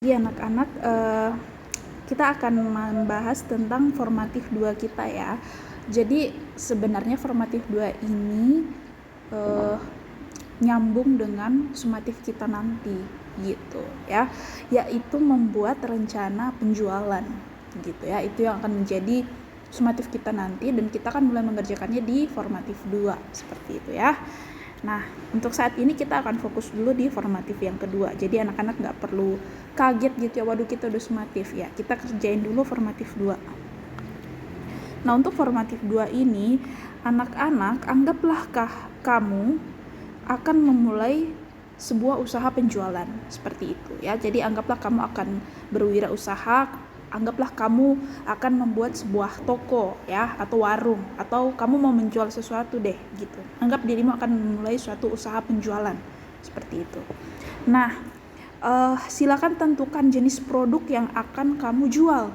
Iya anak-anak, kita akan membahas tentang formatif 2 kita ya. Jadi sebenarnya formatif 2 ini nyambung dengan sumatif kita nanti gitu ya, yaitu membuat rencana penjualan gitu ya. Itu yang akan menjadi sumatif kita nanti dan kita akan mulai mengerjakannya di formatif 2 seperti itu ya. Nah, untuk saat ini kita akan fokus dulu di formatif yang kedua. Jadi anak-anak nggak perlu kaget gitu ya, waduh kita udah sumatif ya. Kita kerjain dulu formatif 2. Nah, untuk formatif 2 ini, anak-anak anggaplah kamu akan memulai sebuah usaha penjualan seperti itu ya. Jadi anggaplah kamu akan berwirausaha, anggaplah kamu akan membuat sebuah toko ya, atau warung, atau kamu mau menjual sesuatu deh gitu. Anggap dirimu akan memulai suatu usaha penjualan seperti itu. Nah, silakan tentukan jenis produk yang akan kamu jual.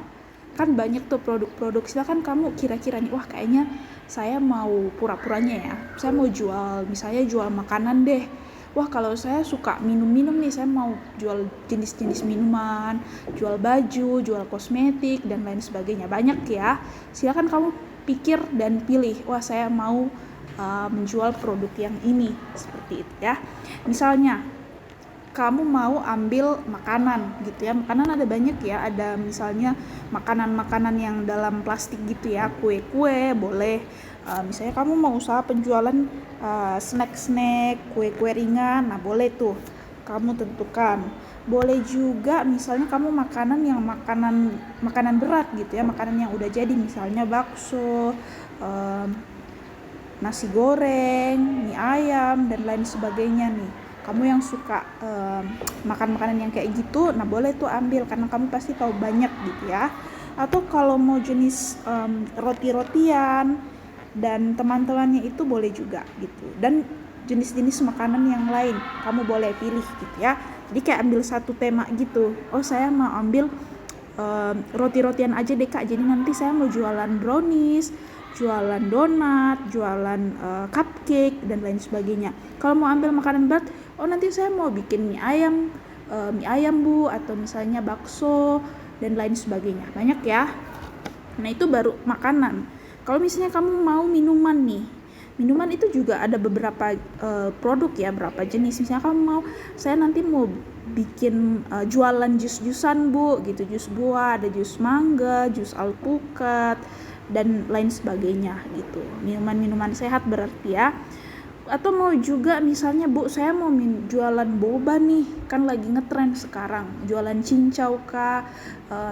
Kan banyak tuh produk-produk, silakan kamu kira-kira nih, wah kayaknya saya mau pura-puranya ya, saya mau jual, misalnya jual makanan deh. Wah kalau saya suka minum-minum nih, saya mau jual jenis-jenis minuman, jual baju, jual kosmetik, dan lain sebagainya. Banyak ya, silakan kamu pikir dan pilih, wah saya mau menjual produk yang ini, seperti itu ya. Misalnya, kamu mau ambil makanan gitu ya, makanan ada banyak ya, ada misalnya makanan-makanan yang dalam plastik gitu ya, kue-kue boleh, misalnya kamu mau usaha penjualan snack-snack, kue-kue ringan, nah boleh tuh kamu tentukan. Boleh juga misalnya kamu makanan berat gitu ya, makanan yang udah jadi, misalnya bakso, nasi goreng, mie ayam, dan lain sebagainya nih. Kamu yang suka makan makanan yang kayak gitu, nah boleh tuh ambil karena kamu pasti tahu banyak gitu ya. Atau kalau mau jenis roti-rotian dan teman-temannya itu boleh juga gitu. Dan jenis-jenis makanan yang lain kamu boleh pilih gitu ya. Jadi kayak ambil satu tema gitu. Oh saya mau ambil roti-rotian aja deh Kak. Jadi nanti saya mau jualan brownies, jualan donat, jualan cupcake dan lain sebagainya. Kalau mau ambil makanan berat, oh nanti saya mau bikin mie ayam Bu, atau misalnya bakso dan lain sebagainya. Banyak ya. Nah itu baru makanan. Kalau misalnya kamu mau minuman nih, minuman itu juga ada beberapa produk ya, berapa jenis. Misalnya kamu mau, saya nanti mau bikin jualan jus-jusan Bu gitu, jus buah, ada jus mangga, jus alpukat, dan lain sebagainya gitu. Minuman-minuman sehat berarti ya. Atau mau juga misalnya Bu, saya mau jualan boba nih, kan lagi ngetren sekarang, jualan cincau kah,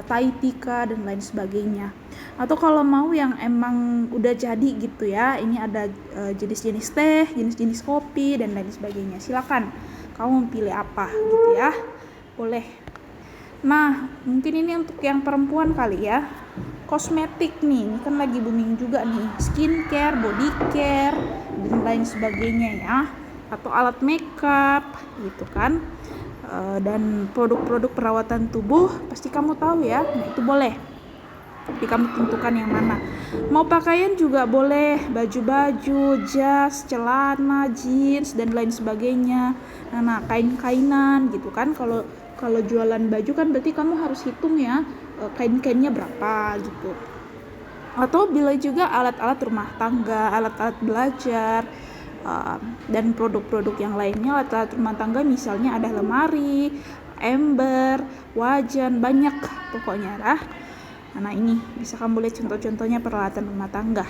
Thai tea kah, dan lain sebagainya. Atau kalau mau yang emang udah jadi gitu ya, ini ada jenis-jenis teh, jenis-jenis kopi, dan lain sebagainya. Silakan kamu pilih apa gitu ya, boleh. Nah mungkin ini untuk yang perempuan kali ya, kosmetik nih, ini kan lagi booming juga nih, skincare, body care, dan lain sebagainya ya, atau alat makeup gitu kan, dan produk-produk perawatan tubuh pasti kamu tahu ya. Nah itu boleh, jadi kamu tentukan yang mana. Mau pakaian juga boleh, baju-baju, jas, celana, jeans, dan lain sebagainya. Nah kain-kainan gitu kan, kalau jualan baju kan berarti kamu harus hitung ya, kain-kainnya berapa gitu. Atau bila juga alat-alat rumah tangga, alat-alat belajar, dan produk-produk yang lainnya. Alat-alat rumah tangga misalnya ada lemari, ember, wajan, banyak pokoknya lah. Nah ini bisa kamu lihat contoh-contohnya peralatan rumah tangga.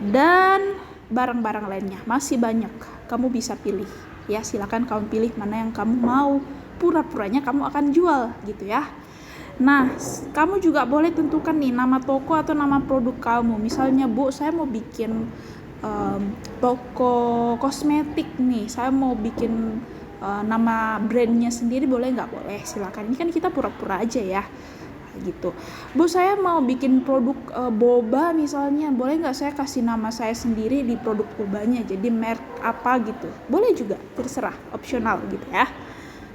Dan barang-barang lainnya masih banyak, kamu bisa pilih ya. Silakan kamu pilih mana yang kamu mau pura-puranya kamu akan jual gitu ya. Nah kamu juga boleh tentukan nih nama toko atau nama produk kamu. Misalnya Bu, saya mau bikin toko kosmetik nih, saya mau bikin nama brandnya sendiri, boleh nggak? Boleh, silakan. Ini kan kita pura-pura aja ya gitu. Bu, saya mau bikin produk boba misalnya, boleh nggak saya kasih nama saya sendiri di produk bobanya, jadi merek apa gitu, boleh juga, terserah, opsional gitu ya.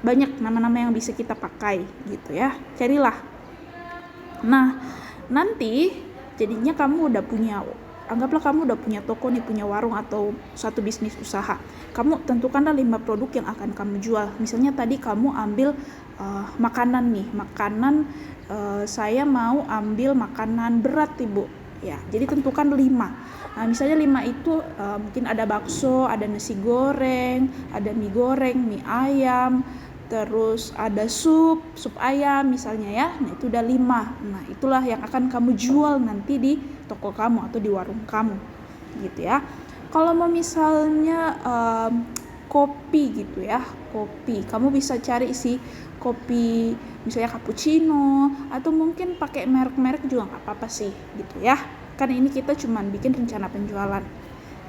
Banyak nama-nama yang bisa kita pakai gitu ya, carilah. Nah nanti jadinya kamu udah punya anggaplah kamu udah punya toko nih, punya warung atau satu bisnis usaha. Kamu tentukanlah 5 produk yang akan kamu jual. Misalnya tadi kamu ambil makanan nih, saya mau ambil makanan berat Ibu. Ya, jadi tentukan 5. Nah, misalnya 5 itu mungkin ada bakso, ada nasi goreng, ada mie goreng, mie ayam, terus ada sup ayam misalnya ya. Nah, itu udah 5. Nah, itulah yang akan kamu jual nanti di toko kamu atau di warung kamu gitu ya. Kalau mau misalnya kopi gitu ya, kopi, kamu bisa cari sih kopi misalnya cappuccino, atau mungkin pakai merek-merek juga nggak apa-apa sih gitu ya. Karena ini kita cuma bikin rencana penjualan.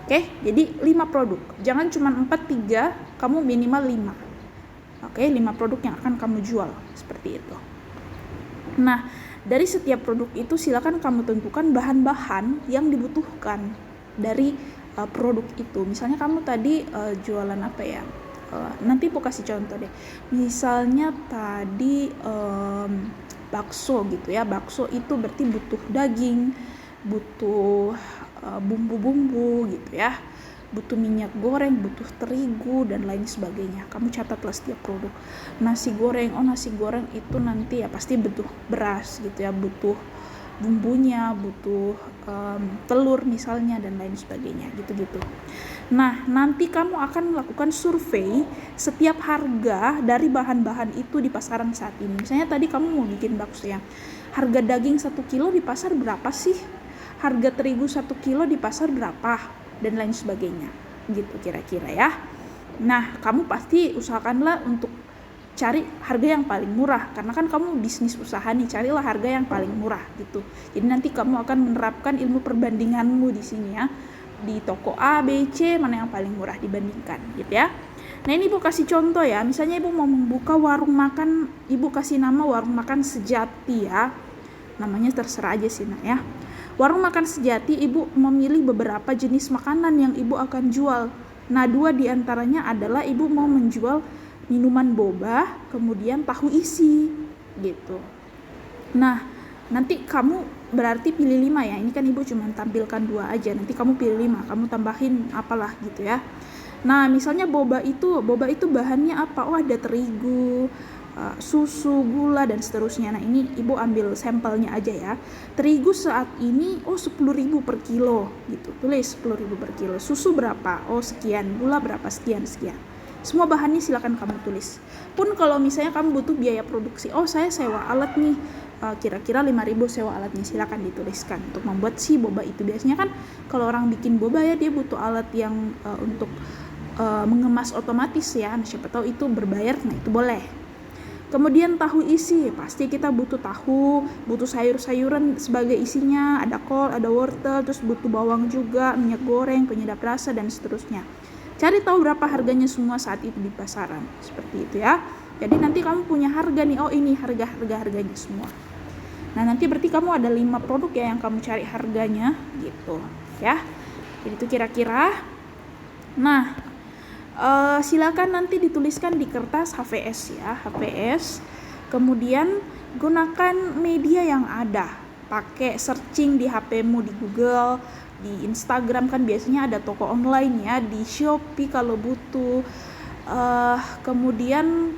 Oke, jadi 5 produk. Jangan cuma 4, 3, kamu minimal 5. Oke, 5 produk yang akan kamu jual, seperti itu. Nah, dari setiap produk itu silakan kamu tentukan bahan-bahan yang dibutuhkan dari produk itu. Misalnya kamu tadi jualan apa ya? Nanti aku kasih contoh deh. Misalnya tadi bakso gitu ya. Bakso itu berarti butuh daging, butuh bumbu-bumbu gitu ya, butuh minyak goreng, butuh terigu dan lain sebagainya. Kamu catatlah setiap produk. Nasi goreng itu nanti ya pasti butuh beras gitu ya, butuh bumbunya, butuh telur misalnya dan lain sebagainya gitu-gitu. Nah, nanti kamu akan melakukan survei setiap harga dari bahan-bahan itu di pasaran saat ini. Misalnya tadi kamu mau bikin bakso ya, harga daging 1 kilo di pasar berapa sih? Harga terigu 1 kilo di pasar berapa? Dan lain sebagainya gitu kira-kira ya. Nah, kamu pasti usahakanlah untuk cari harga yang paling murah, karena kan kamu bisnis usaha nih, carilah harga yang paling murah gitu. Jadi nanti kamu akan menerapkan ilmu perbandinganmu di sini ya, di toko A, B, C mana yang paling murah dibandingkan gitu ya. Nah, ini Ibu kasih contoh ya, misalnya Ibu mau membuka warung makan, Ibu kasih nama warung makan Sejati ya, namanya terserah aja sih ya. Warung makan Sejati, Ibu memilih beberapa jenis makanan yang Ibu akan jual. Nah, 2 diantaranya adalah Ibu mau menjual minuman boba, kemudian tahu isi gitu. Nah, nanti kamu berarti pilih 5 ya. Ini kan Ibu cuma tampilkan 2 aja. Nanti kamu pilih 5, kamu tambahin apalah gitu ya. Nah, misalnya boba itu bahannya apa? Oh, ada terigu, susu, gula dan seterusnya. Nah, ini Ibu ambil sampelnya aja ya. Terigu saat ini 10.000 per kilo gitu. Tulis 10.000 per kilo. Susu berapa? Oh, sekian. Gula berapa? Sekian. Semua bahannya silakan kamu tulis. Pun kalau misalnya kamu butuh biaya produksi, oh saya sewa alat nih, kira-kira 5.000 sewa alatnya, silakan dituliskan untuk membuat si boba itu. Biasanya kan kalau orang bikin boba ya dia butuh alat yang untuk mengemas otomatis ya. Nah, siapa tahu itu berbayar, nah itu boleh. Kemudian tahu isi, pasti kita butuh tahu, butuh sayur-sayuran sebagai isinya, ada kol, ada wortel, terus butuh bawang juga, minyak goreng, penyedap rasa dan seterusnya. Cari tahu berapa harganya semua saat itu di pasaran, seperti itu ya. Jadi nanti kamu punya harga nih, oh ini harganya semua. Nah, nanti berarti kamu ada 5 produk ya yang kamu cari harganya gitu ya. Jadi itu kira-kira. Nah, silakan nanti dituliskan di kertas HVS ya, HVS. Kemudian gunakan media yang ada. Pakai searching di HP-mu di Google, di Instagram kan biasanya ada toko online ya, di Shopee kalau butuh. Kemudian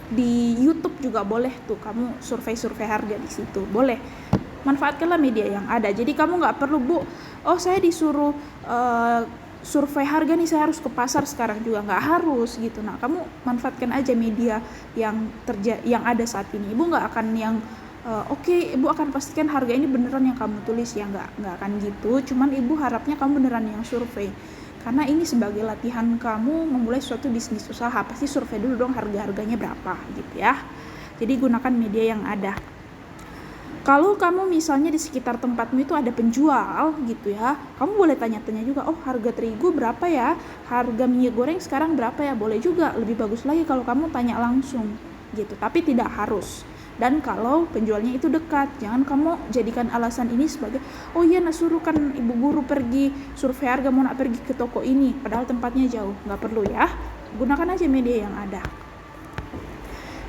di YouTube juga boleh tuh, kamu survei harga di situ. Boleh. Manfaatkanlah media yang ada. Jadi kamu nggak perlu, Bu, oh saya disuruh survei harga nih, saya harus ke pasar sekarang juga, nggak harus gitu. Nah, kamu manfaatkan aja media yang ada saat ini. Ibu nggak akan yang Ibu akan pastikan harga ini beneran yang kamu tulis ya, nggak akan gitu. Cuman Ibu harapnya kamu beneran yang survei, karena ini sebagai latihan kamu memulai suatu bisnis usaha. Pasti survei dulu dong harganya berapa gitu ya. Jadi gunakan media yang ada. Kalau kamu misalnya di sekitar tempatmu itu ada penjual gitu ya, kamu boleh tanya-tanya juga, oh harga terigu berapa ya, harga minyak goreng sekarang berapa ya, boleh juga. Lebih bagus lagi kalau kamu tanya langsung gitu, tapi tidak harus. Dan kalau penjualnya itu dekat, jangan kamu jadikan alasan ini sebagai, oh iya suruh kan ibu guru pergi survei harga, mau nak pergi ke toko ini, padahal tempatnya jauh. Nggak perlu ya, gunakan aja media yang ada.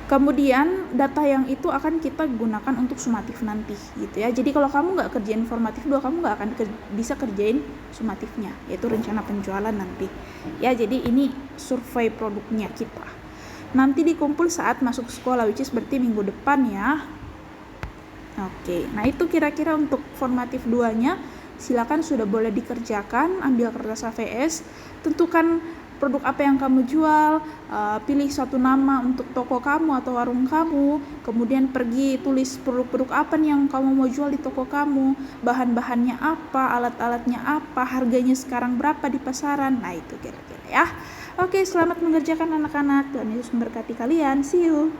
Kemudian data yang itu akan kita gunakan untuk sumatif nanti gitu ya. Jadi kalau kamu nggak kerjain formatif 2, kamu nggak akan bisa kerjain sumatifnya, yaitu rencana penjualan nanti ya. Jadi ini survei produknya kita nanti dikumpul saat masuk sekolah, which is berarti minggu depan ya. Oke, nah itu kira-kira untuk formatif 2-nya. Silakan sudah boleh dikerjakan, ambil kertas AVS, tentukan produk apa yang kamu jual, pilih satu nama untuk toko kamu atau warung kamu, kemudian pergi tulis produk-produk apa nih yang kamu mau jual di toko kamu, bahan-bahannya apa, alat-alatnya apa, harganya sekarang berapa di pasaran. Nah itu kira-kira ya. Oke, selamat mengerjakan anak-anak. Tuhan Yesus memberkati kalian. See you.